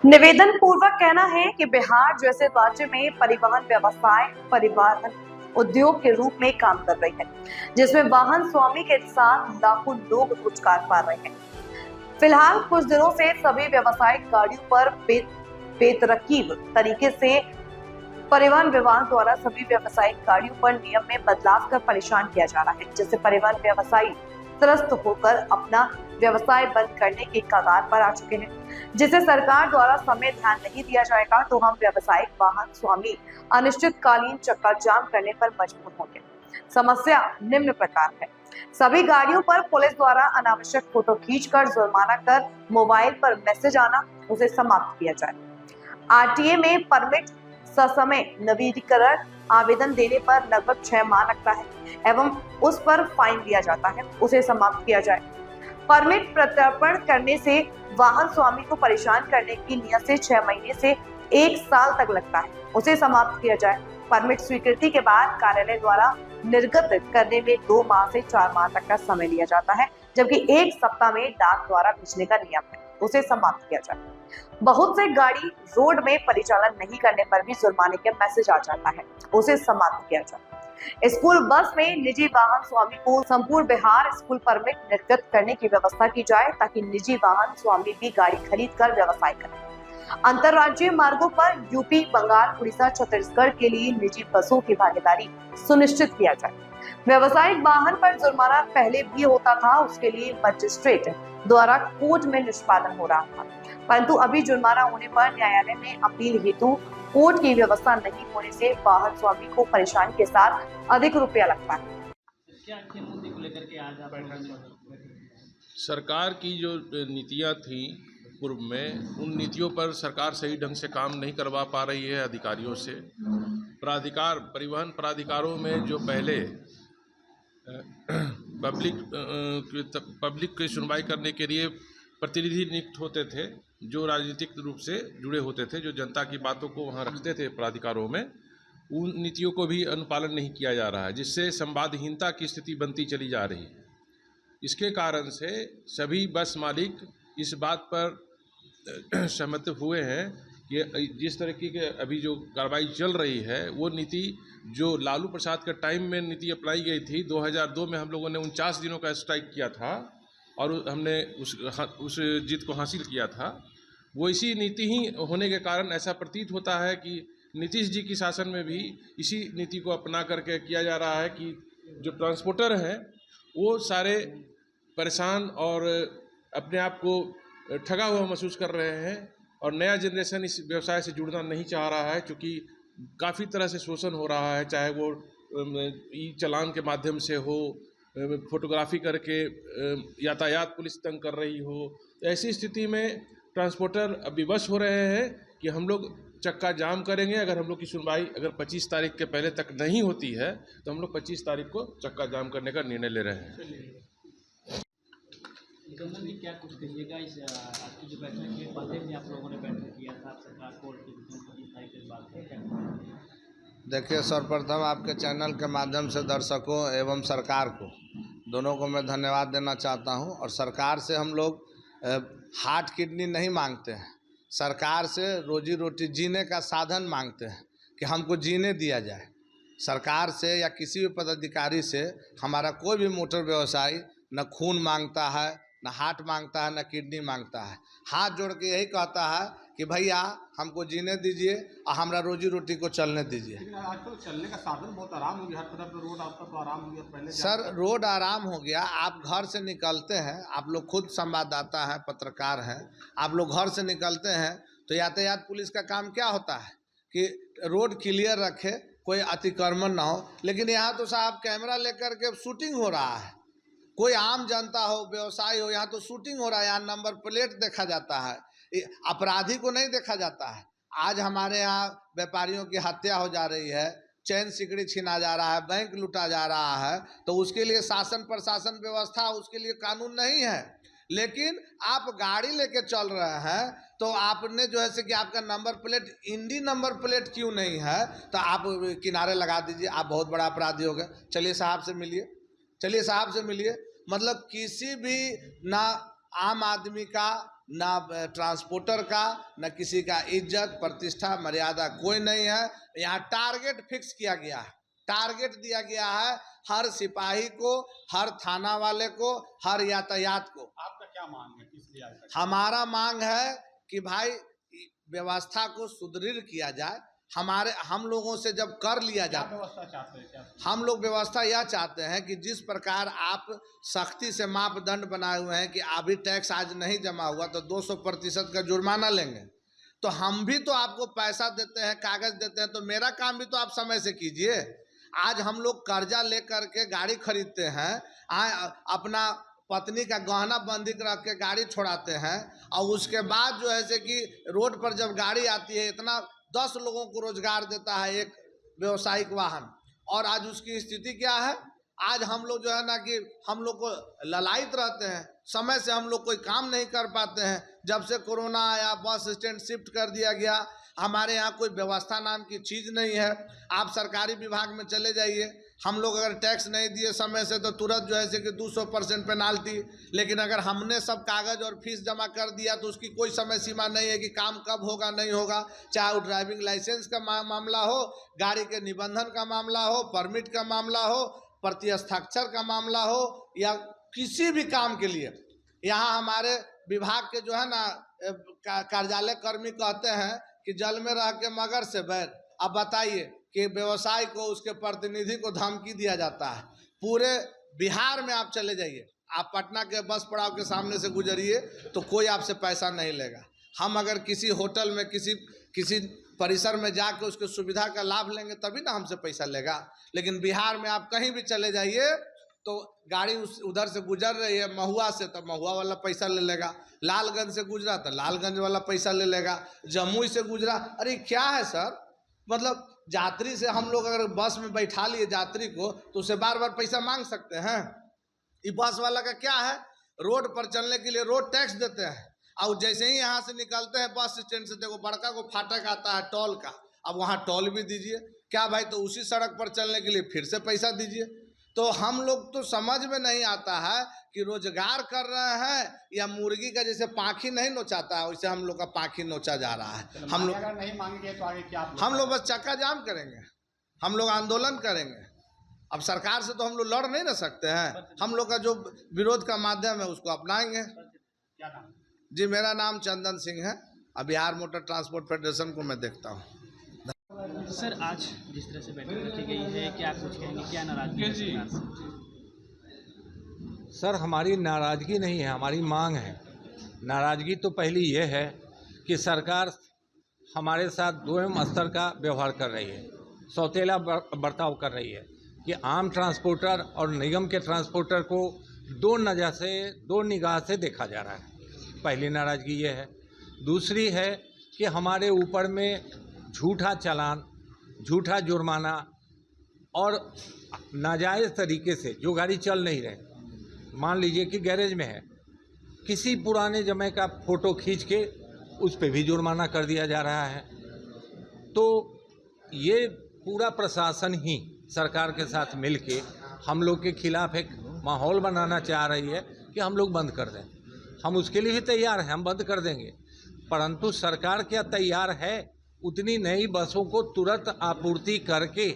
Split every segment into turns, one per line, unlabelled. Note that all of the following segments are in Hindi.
निवेदन पूर्वक कहना है कि बिहार जैसे राज्य में परिवहन व्यवसाय परिवहन उद्योग के रूप में काम कर रही है, जिसमें वाहन स्वामी के साथ लाखों लोग रोजगार पा रहे हैं। फिलहाल कुछ दिनों से सभी व्यवसायिक गाड़ियों पर बेतरतीब तरीके से परिवहन विभाग द्वारा सभी व्यवसायिक गाड़ियों पर नियम में बदलाव कर परेशान किया जा रहा है, जिससे परिवहन व्यवसायी त्रस्त होकर अपना व्यवसाय बंद करने के कगार पर आ चुके हैं। जिसे सरकार द्वारा समय ध्यान नहीं दिया जाएगा तो हम व्यवसायिक वाहन स्वामी अनिश्चितकालीन चक्का जाम करने पर मजबूर होंगे। समस्या निम्न प्रकार है। सभी गाड़ियों पर पुलिस द्वारा अनावश्यक फोटो खींचकर जुर्माना कर मोबाइल पर मैसेज आना, उसे समाप्त किया जाए। आरटीए में परमिट ससमय नवीनीकरण आवेदन देने पर लगभग 6 माह लगता है एवं उस पर फाइन दिया जाता है, उसे समाप्त किया जाए। परमिट प्रत्यर्पण करने से वाहन स्वामी को परेशान करने की नियत से 6 महीने से 1 साल तक लगता है, उसे समाप्त किया जाए। परमिट स्वीकृति के बाद कार्यालय द्वारा निर्गत करने में 2 माह से 4 माह तक का समय लिया जाता है, जबकि 1 सप्ताह में डाक द्वारा भेजने का नियम है, उसे समाप्त किया जाए। बहुत से गाड़ी रोड में परिचालन नहीं करने पर भी जुर्माने के मैसेज आ जाता है, उसे समाप्त किया जाए। स्कूल बस में निजी वाहन स्वामी को संपूर्ण बिहार स्कूल परमिट निर्गत करने की व्यवस्था की जाए, ताकि निजी वाहन स्वामी भी गाड़ी खरीद कर व्यवसाय करें। अंतरराज्यीय मार्गों पर यूपी, बंगाल, उड़ीसा, छत्तीसगढ़ के लिए निजी बसों की भागीदारी सुनिश्चित किया जाए। व्यवसायिक वाहन पर जुर्माना पहले भी होता था, उसके लिए मजिस्ट्रेट द्वारा कोर्ट में निष्पादन हो रहा था, परंतु अभी जुर्माना होने पर न्यायालय में अपील हेतु कोर्ट की व्यवस्था नहीं होने से वाहन स्वामी को परेशानी के साथ अधिक रुपया लगता है।
क्या मुद्दे को लेकर के आज आप
सरकार की जो नीतियां थी पूर्व में, उन नीतियों पर सरकार सही ढंग से काम नहीं करवा पा रही है अधिकारियों से। प्राधिकार, परिवहन प्राधिकारों में जो पहले पब्लिक की सुनवाई करने के लिए प्रतिनिधि नियुक्त होते थे, जो राजनीतिक रूप से जुड़े होते थे, जो जनता की बातों को वहाँ रखते थे प्राधिकारों में, उन नीतियों को भी अनुपालन नहीं किया जा रहा है, जिससे संवादहीनता की स्थिति बनती चली जा रही है। इसके कारण से सभी बस मालिक इस बात पर सहमत हुए हैं कि जिस तरीके के अभी जो कार्रवाई चल रही है, वो नीति जो लालू प्रसाद के टाइम में नीति अपनाई गई थी, 2002 में हम लोगों ने 49 दिनों का स्ट्राइक किया था और हमने उस जीत को हासिल किया था। वो इसी नीति ही होने के कारण ऐसा प्रतीत होता है कि नीतीश जी की शासन में भी इसी नीति को अपना करके किया जा रहा है कि जो ट्रांसपोर्टर हैं वो सारे परेशान और अपने आप को ठगा हुआ महसूस कर रहे हैं, और नया जनरेशन इस व्यवसाय से जुड़ना नहीं चाह रहा है, क्योंकि काफ़ी तरह से शोषण हो रहा है, चाहे वो ई चालान के माध्यम से हो, फोटोग्राफी करके यातायात पुलिस तंग कर रही हो। ऐसी स्थिति में ट्रांसपोर्टर अब विवश हो रहे हैं कि हम लोग चक्का जाम करेंगे। अगर हम लोग की सुनवाई अगर 25 तारीख के पहले तक नहीं होती है तो हम लोग 25 तारीख को चक्का जाम करने का निर्णय ले रहे हैं।
क्या कुछ कहिएगा इस आज की जो बैठक है, पहले भी आप लोगों ने बैठक किया था सरकार कोर्ट की 25 तारीख के बाद क्या?
देखिए, सर्वप्रथम आपके चैनल के माध्यम से दर्शकों एवं सरकार को दोनों को मैं धन्यवाद देना चाहता हूं। और सरकार से हम लोग हार्ट किडनी नहीं मांगते हैं, सरकार से रोजी रोटी जीने का साधन मांगते हैं कि हमको जीने दिया जाए। सरकार से या किसी भी पदाधिकारी से हमारा कोई भी मोटर व्यवसायी न खून मांगता है, न हार्ट मांगता है, न किडनी मांगता है। हाथ जोड़ के यही कहता है कि भैया हमको जीने दीजिए और हमारा रोजी रोटी को चलने दीजिए।
आजकल चलने का साधन बहुत आराम हो गया, हर तरफ रोड आपका तो आराम हो गया। पहले
सर रोड आराम हो गया, आप घर से निकलते हैं, आप लोग खुद संवाददाता हैं, पत्रकार हैं, आप लोग घर से निकलते हैं तो यातायात पुलिस का काम क्या होता है कि रोड क्लियर रखे, कोई अतिक्रमण ना हो। लेकिन यहाँ तो साहब कैमरा लेकर के शूटिंग हो रहा है, कोई आम जनता हो, व्यवसाय हो, यहाँ तो शूटिंग हो रहा है, यहाँ नंबर प्लेट देखा जाता है, अपराधी को नहीं देखा जाता है। आज हमारे यहाँ व्यापारियों की हत्या हो जा रही है, चैन सिकड़ी छीना जा रहा है, बैंक लूटा जा रहा है, तो उसके लिए शासन प्रशासन व्यवस्था, उसके लिए कानून नहीं है। लेकिन आप गाड़ी लेके चल रहे हैं तो आपने जो है कि आपका नंबर प्लेट इंडी नंबर प्लेट क्यों नहीं है, तो आप किनारे लगा दीजिए, आप बहुत बड़ा अपराधी हो गए। चलिए साहब से मिलिए, चलिए साहब से मिलिए। मतलब किसी भी ना आम आदमी का ना ट्रांसपोर्टर का, ना किसी का इज्जत प्रतिष्ठा मर्यादा कोई नहीं है। यहाँ टारगेट फिक्स किया गया है, टारगेट दिया गया है हर सिपाही को, हर थाना वाले को, हर यातायात को।
आपका क्या मांग है, किस लिए आज तक?
हमारा मांग है कि भाई व्यवस्था को सुदृढ़ किया जाए। हम लोगों से जब कर लिया
क्या
जाता,
व्यवस्था चाहते हैं? क्या
हम लोग व्यवस्था यह चाहते हैं कि जिस प्रकार आप सख्ती से मापदंड बनाए हुए हैं कि अभी टैक्स आज नहीं जमा हुआ तो 200% का जुर्माना लेंगे, तो हम भी तो आपको पैसा देते हैं, कागज देते हैं, तो मेरा काम भी तो आप समय से कीजिए। आज हम लोग कर्जा लेकर के गाड़ी खरीदते हैं, अपना पत्नी का गहना बंधी रख के गाड़ी छोड़ाते हैं, और उसके बाद जो है से कि रोड पर जब गाड़ी आती है, इतना 10 लोगों को रोजगार देता है एक व्यवसायिक वाहन, और आज उसकी स्थिति क्या है? आज हम लोग जो है ना कि हम लोग को ललायित रहते हैं, समय से हम लोग कोई काम नहीं कर पाते हैं। जब से कोरोना आया, बस स्टैंड शिफ्ट कर दिया गया, हमारे यहाँ कोई व्यवस्था नाम की चीज़ नहीं है। आप सरकारी विभाग में चले जाइए, हम लोग अगर टैक्स नहीं दिए समय से तो तुरंत जो है कि 200% पेनाल्टी, लेकिन अगर हमने सब कागज और फीस जमा कर दिया तो उसकी कोई समय सीमा नहीं है कि काम कब होगा नहीं होगा। चाहे वो ड्राइविंग लाइसेंस का मामला हो, गाड़ी के निबंधन का मामला हो, परमिट का मामला हो, प्रतिहस्ताक्षर का मामला हो, या किसी भी काम के लिए यहाँ हमारे विभाग के जो है ना कार्यालय कर्मी कहते हैं कि जल में रह के मगर से बैर। अब बताइए कि व्यवसाय को, उसके प्रतिनिधि को धमकी दिया जाता है। पूरे बिहार में आप चले जाइए, आप पटना के बस पड़ाव के सामने से गुजरिए तो कोई आपसे पैसा नहीं लेगा। हम अगर किसी होटल में किसी परिसर में जाकर उसके सुविधा का लाभ लेंगे तभी ना हमसे पैसा लेगा। लेकिन बिहार में आप कहीं भी चले जाइए तो गाड़ी उधर से गुजर रही है महुआ से, तो महुआ वाला पैसा ले लेगा। लालगंज से गुजरा तो लालगंज वाला पैसा ले लेगा। जमुई से गुजरा, अरे क्या है सर, मतलब यात्री से हम लोग अगर बस में बैठा लिए यात्री को तो उसे बार बार पैसा मांग सकते हैं? ये बस वाला का क्या है, रोड पर चलने के लिए रोड टैक्स देते हैं, और जैसे ही यहाँ से निकलते हैं बस स्टैंड से, देखो बड़का को फाटक आता है टोल का, अब वहाँ टोल भी दीजिए क्या भाई, तो उसी सड़क पर चलने के लिए फिर से पैसा दीजिए। तो हम लोग तो समझ में नहीं आता है कि रोजगार कर रहे हैं या मुर्गी का जैसे पाखी नहीं नोचाता है वैसे हम लोग का पाखी नोचा जा रहा है। हम लोग
अगर नहीं मांगेंगे तो आगे क्या?
हम लोग बस चक्का जाम करेंगे, हम लोग आंदोलन करेंगे। अब सरकार से तो हम लोग लड़ नहीं ना सकते हैं, हम लोग का जो विरोध का माध्यम है उसको अपनाएंगे।
क्या नाम?
जी मेरा नाम चंदन सिंह है, अब बिहार मोटर ट्रांसपोर्ट फेडरेशन को मैं देखता हूँ।
सर, आज जिस तरह से बैठक रखी गई है, क्या कुछ कहेंगे, क्या नाराजगी है सरकार से?
सर हमारी नाराज़गी नहीं है, हमारी मांग है। नाराज़गी तो पहली ये है कि सरकार हमारे साथ दोयम स्तर का व्यवहार कर रही है, सौतेला बर्ताव कर रही है कि आम ट्रांसपोर्टर और निगम के ट्रांसपोर्टर को दो निगाह से देखा जा रहा है। पहली नाराज़गी ये है। दूसरी है कि हमारे ऊपर में झूठा चालान, झूठा जुर्माना और नाजायज़ तरीके से जो गाड़ी चल नहीं रहे, मान लीजिए कि गैरेज में है, किसी पुराने जमाने का फ़ोटो खींच के उस पे भी जुर्माना कर दिया जा रहा है। तो ये पूरा प्रशासन ही सरकार के साथ मिलके हम लोग के खिलाफ एक माहौल बनाना चाह रही है कि हम लोग बंद कर दें। हम उसके लिए भी तैयार हैं, हम बंद कर देंगे, परंतु सरकार क्या तैयार है उतनी नई बसों को तुरंत आपूर्ति करके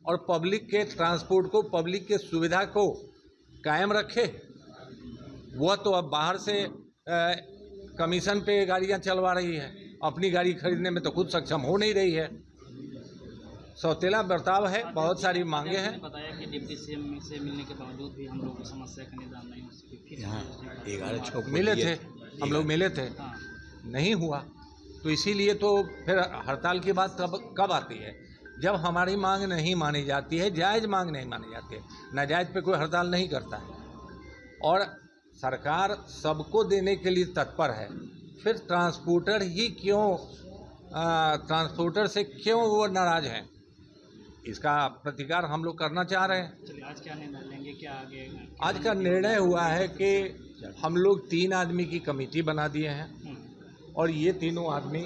और पब्लिक के ट्रांसपोर्ट को, पब्लिक के सुविधा को कायम रखे? वह तो अब बाहर से कमीशन पे गाड़ियां चलवा रही है, अपनी गाड़ी खरीदने में तो खुद सक्षम हो नहीं रही है। सौतेला बर्ताव है, बहुत सारी मांगे हैं।
बताया कि डिप्टी सीएम से मिलने के बावजूद भी हम लोग की समस्या का निदान नहीं हो सके।
मिले थे, हम लोग मिले थे,
हाँ।
नहीं हुआ, तो इसीलिए तो फिर हड़ताल की बात कब आती है? जब हमारी मांग नहीं मानी जाती है, जायज़ मांग नहीं मानी जाती है। नाजायज़ पे कोई हड़ताल नहीं करता है, और सरकार सबको देने के लिए तत्पर है, फिर ट्रांसपोर्टर ही क्यों, ट्रांसपोर्टर से क्यों वो नाराज़ हैं? इसका प्रतिकार हम लोग करना चाह रहे हैं।
चलिए, आज क्या निर्णय लेंगे, क्या आगे?
आज का निर्णय हुआ है कि हम लोग 3 आदमी की कमेटी बना दिए हैं, और ये तीनों आदमी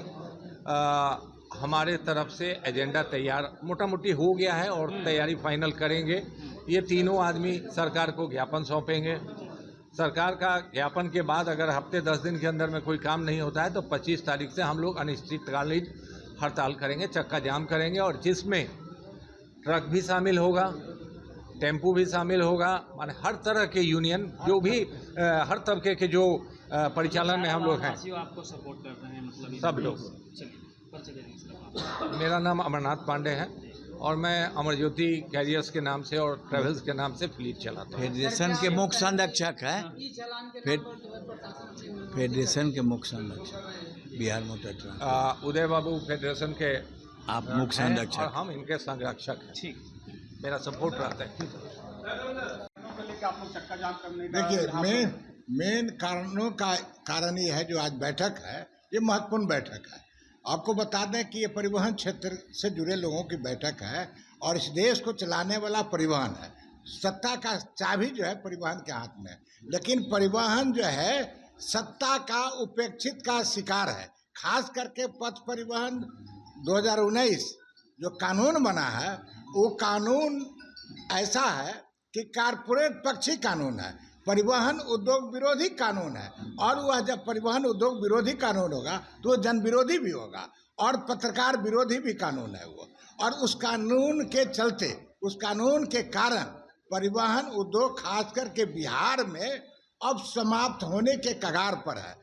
हमारे तरफ से एजेंडा तैयार मोटा मोटी हो गया है और तैयारी फाइनल करेंगे। ये तीनों आदमी सरकार को ज्ञापन सौंपेंगे, सरकार का ज्ञापन के बाद अगर हफ्ते 10 दिन के अंदर में कोई काम नहीं होता है तो 25 तारीख से हम लोग अनिश्चितकालीन हड़ताल करेंगे, चक्का जाम करेंगे, और जिसमें ट्रक भी शामिल होगा, टेम्पू भी शामिल होगा, माने हर तरह के यूनियन जो भी हर तबके के जो परिचालन में हम लोग हैं,
वासियों आपको सपोर्ट कर रहे हैं, मतलब इस-
सब लोग।
चलिए, परिचय दे दीजिए सर।
मेरा नाम अमरनाथ पांडे है और मैं अमरज्योति कैरियर्स के नाम से और ट्रेवल्स के नाम से फ्लीट चलाता हूँ।
फेडरेशन के मुख्य संरक्षक है, फेडरेशन के मुख्य संरक्षक बिहार मोटर ट्रांसपोर्ट।
उदय बाबू फेडरेशन के
आप मुख्य
हैं
संरक्षक।
और हम इनके संरक्षक हैं।
ठीक,
मेरा सपोर्ट रहता है।
लेके आप लोग चक्का जाम करने का
देखिए,
यहाँ
मेन कारणों का कारण ये है, जो आज बैठक है ये महत्वपूर्ण बैठक है। आपको बता दें कि ये परिवहन क्षेत्र से जुड़े लोगों की बैठक है और इस देश को चलाने वाला परिवहन है। सत्ता का चाबी जो है परिवहन के हाथ में है, लेकिन परिवहन जो है सत्ता का उपेक्षित का शिकार है। खास करके पथ परिवहन 2019 जो कानून बना है वो कानून ऐसा है कि कारपोरेट पक्षी कानून है, परिवहन उद्योग विरोधी कानून है, और वह जब परिवहन उद्योग विरोधी कानून होगा तो वो जन विरोधी भी होगा और पत्रकार विरोधी भी कानून है वो। और उस कानून के चलते, उस कानून के कारण परिवहन उद्योग खास करके बिहार में अब समाप्त होने के कगार पर है।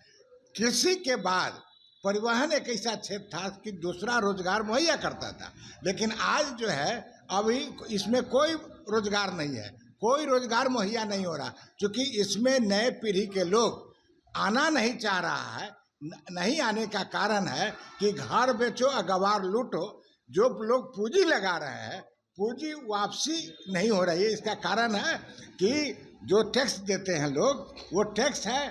कृषि के बाद परिवहन एक ऐसा क्षेत्र था कि दूसरा रोजगार मुहैया करता था, लेकिन आज जो है अभी इसमें कोई रोजगार नहीं है, कोई रोजगार मुहैया नहीं हो रहा, क्योंकि इसमें नए पीढ़ी के लोग आना नहीं चाह रहा है। नहीं आने का कारण है कि घर बेचो अगवार लूटो, जो लोग पूंजी लगा रहे हैं पूंजी वापसी नहीं हो रही है। इसका कारण है कि जो टैक्स देते हैं लोग, वो टैक्स है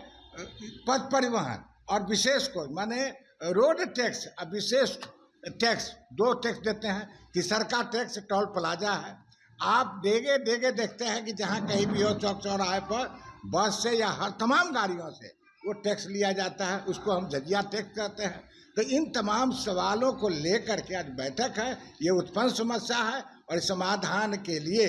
पथ परिवहन और विशेष को माने रोड टैक्स और विशेष टैक्स, दो टैक्स देते हैं। तीसरा का टैक्स टोल प्लाजा है। आप देगे देखते हैं कि जहाँ कहीं भी हो चौक चौराहे पर बस से या हर तमाम गाड़ियों से वो टैक्स लिया जाता है, उसको हम जजिया टैक्स कहते हैं। तो इन तमाम सवालों को लेकर के आज बैठक है, ये उत्पन्न समस्या है और समाधान के लिए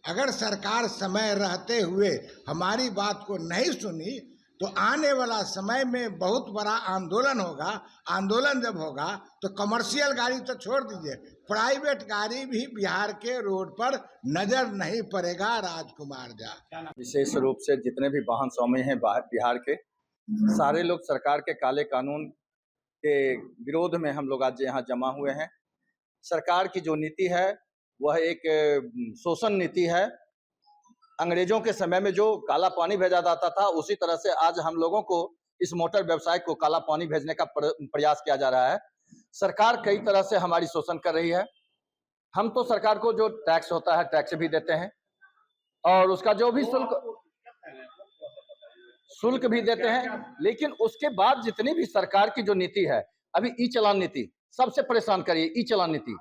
अगर सरकार समय रहते हुए हमारी बात को नहीं सुनी तो आने वाला समय में बहुत बड़ा आंदोलन होगा। आंदोलन जब होगा तो कमर्शियल गाड़ी तो छोड़ दीजिए, प्राइवेट गाड़ी भी बिहार के रोड पर नजर नहीं पड़ेगा। राजकुमार झा।
विशेष रूप से जितने भी वाहन स्वामी हैं बिहार के, सारे लोग सरकार के काले कानून के विरोध में हम लोग आज यहाँ जमा हुए हैं। सरकार की जो नीति है वह एक शोषण नीति है। अंग्रेजों के समय में जो काला पानी भेजा जाता था, उसी तरह से आज हम लोगों को इस मोटर व्यवसाय को काला पानी भेजने का प्रयास किया जा रहा है। सरकार कई तरह से हमारी शोषण कर रही है। हम तो सरकार को जो टैक्स होता है टैक्स भी देते हैं और उसका जो भी शुल्क भी देते हैं, लेकिन उसके बाद जितनी भी सरकार की जो नीति है, अभी ई चालान नीति सबसे परेशान करिए, ई चालान नीति।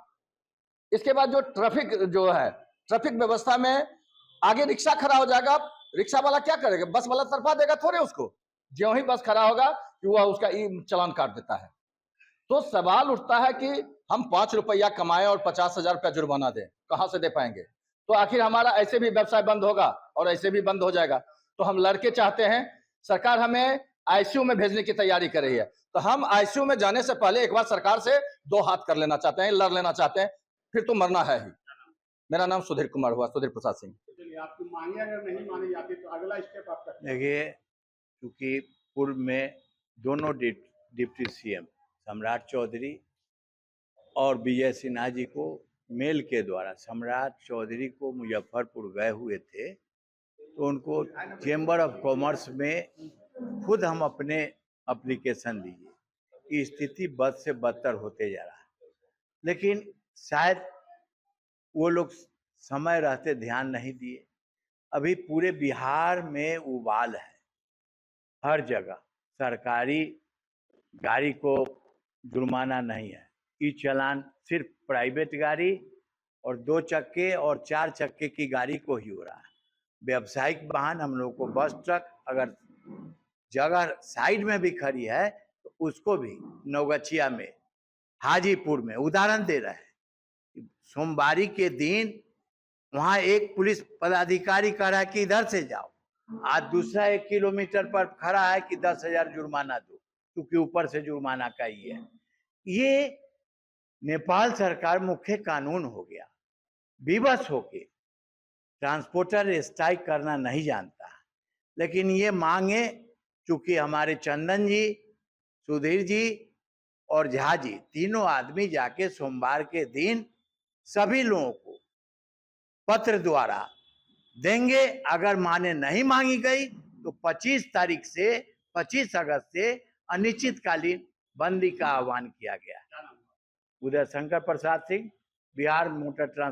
इसके बाद जो ट्रैफिक जो है, ट्रैफिक व्यवस्था में आगे रिक्शा खड़ा हो जाएगा, रिक्शा वाला क्या करेगा? बस वाला तरफा देगा थोड़े उसको, जो ही बस खड़ा होगा कि वह उसका ई चालान काट देता है। तो सवाल उठता है कि हम 5 रुपया कमाएं और 50,000 रुपया जुर्माना दें, कहां से दे पाएंगे? तो आखिर हमारा ऐसे भी व्यवसाय बंद होगा और ऐसे भी बंद हो जाएगा। तो हम लड़के चाहते हैं, सरकार हमें आईसीयू में भेजने की तैयारी कर रही है, तो हम आईसीयू में जाने से पहले एक बार सरकार से 2 हाथ कर लेना चाहते हैं, लड़ लेना चाहते हैं, फिर तो मरना है ही। मेरा नाम सुधीर कुमार हुआ, सुधीर प्रसाद सिंह।
आपकी मांगे अगर नहीं मानी जाती तो अगला स्टेप आपका?
देखिए, क्योंकि पूर्व में दोनों डिप्टी सीएम सम्राट चौधरी और विजय सिन्हा जी को मेल के द्वारा सम्राट चौधरी को मुजफ्फरपुर गए हुए थे, तो उनको चेंबर ऑफ कॉमर्स में खुद हम अपने एप्लीकेशन दिए कि स्थिति बद से बदतर होते जा रहा है, लेकिन शायद वो लोग समय रहते ध्यान नहीं दिए। अभी पूरे बिहार में उबाल है, हर जगह सरकारी गाड़ी को जुर्माना नहीं है, ई चालान सिर्फ प्राइवेट गाड़ी और 2 चक्के और 4 चक्के की गाड़ी को ही हो रहा है। व्यावसायिक वाहन हम लोग को बस ट्रक अगर जगह साइड में भी खड़ी है तो उसको भी नवगछिया में, हाजीपुर में उदाहरण दे रहे हैं। सोमवारी के दिन वहाँ एक पुलिस पदाधिकारी कह रहा है कि इधर से जाओ, आज दूसरा 1 किलोमीटर पर खड़ा है कि 10,000 जुर्माना दो, क्योंकि ऊपर से जुर्माना का ही है। ये नेपाल सरकार मुख्य कानून हो गया, विवश होके ट्रांसपोर्टर स्ट्राइक करना नहीं जानता। लेकिन ये मांगे चूंकि हमारे चंदन जी, सुधीर जी और झा जी तीनों आदमी जाके सोमवार के दिन सभी लोगों को पत्र द्वारा देंगे। अगर माने नहीं मांगी गई तो 25 तारीख से 25 अगस्त से अनिश्चितकालीन बंदी का आह्वान किया गया है। Uday Shankar Prasad Singh, Bihar motor trans